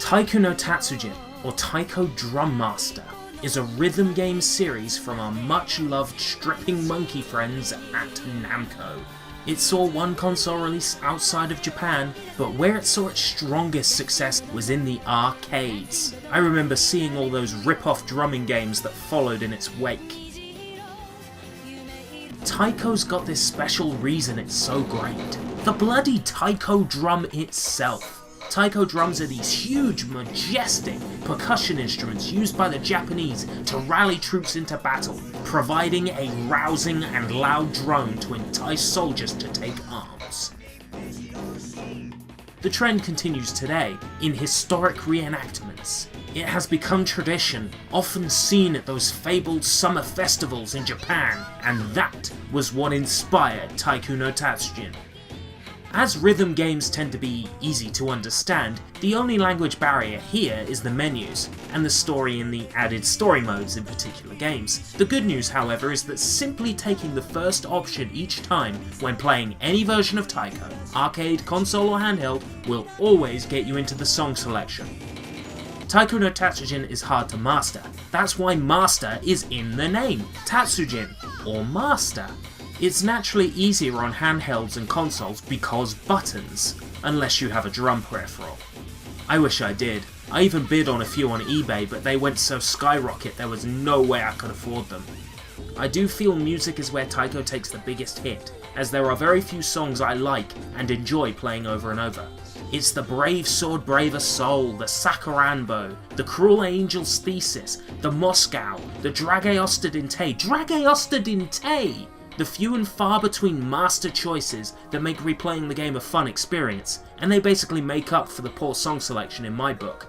Taiko no Tatsujin, or Taiko Drum Master, is a rhythm game series from our much-loved stripping monkey friends at Namco. It saw one console release outside of Japan, but where it saw its strongest success was in the arcades. I remember seeing all those rip-off drumming games that followed in its wake. Taiko's got this special reason it's so great. The bloody Taiko drum itself. Taiko drums are these huge, majestic percussion instruments used by the Japanese to rally troops into battle, providing a rousing and loud drone to entice soldiers to take arms. The trend continues today in historic reenactments. It has become tradition, often seen at those fabled summer festivals in Japan, and that was what inspired Taiko no Tatsujin. As rhythm games tend to be easy to understand, the only language barrier here is the menus, and the story in the added story modes in particular games. The good news, however, is that simply taking the first option each time when playing any version of Taiko, arcade, console or handheld, will always get you into the song selection. Taiko no Tatsujin is hard to master, that's why Master is in the name, Tatsujin, or Master. It's naturally easier on handhelds and consoles because buttons, unless you have a drum peripheral. I wish I did. I even bid on a few on eBay, but they went so skyrocket there was no way I could afford them. I do feel music is where Taiko takes the biggest hit, as there are very few songs I like and enjoy playing over and over. It's the Brave Sword Braver Soul, the Sakuranbo, the Cruel Angel's Thesis, the Moscow, the Drage Ostadinte! The few and far between master choices that make replaying the game a fun experience, and they basically make up for the poor song selection in my book.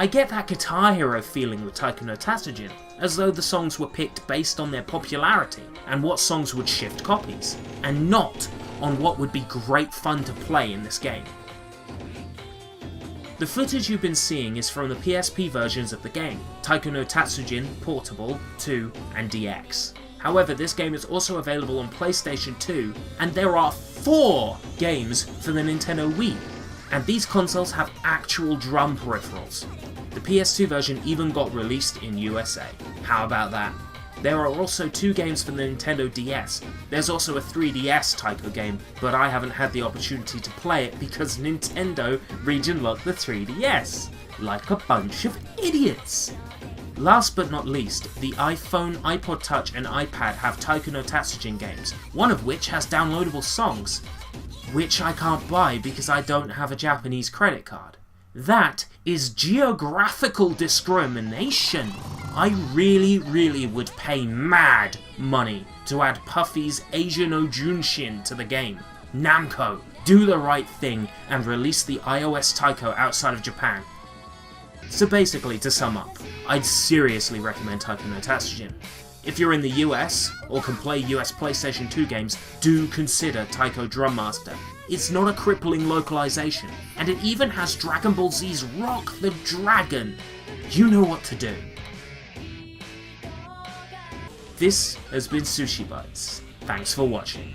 I get that Guitar Hero feeling with Taiko no Tatsujin, as though the songs were picked based on their popularity and what songs would shift copies, and not on what would be great fun to play in this game. The footage you've been seeing is from the PSP versions of the game, Taiko no Tatsujin Portable, 2 and DX. However, this game is also available on PlayStation 2, and there are 4 games for the Nintendo Wii. And these consoles have actual drum peripherals. The PS2 version even got released in USA. How about that? There are also 2 games for the Nintendo DS. There's also a 3DS Taiko game, but I haven't had the opportunity to play it because Nintendo region locked the 3DS. Like a bunch of idiots! Last but not least, the iPhone, iPod Touch and iPad have Taiko no Tatsujin games, one of which has downloadable songs, which I can't buy because I don't have a Japanese credit card. That is geographical discrimination. I really would pay mad money to add Puffy's Asia no Junshin to the game. Namco, do the right thing and release the iOS Taiko outside of Japan. So basically, to sum up, I'd seriously recommend Taiko no Tatsujin. If you're in the US, or can play US PlayStation 2 games, do consider Taiko Drum Master. It's not a crippling localization, and it even has Dragon Ball Z's Rock the Dragon. You know what to do. This has been Sushi Bites. Thanks for watching.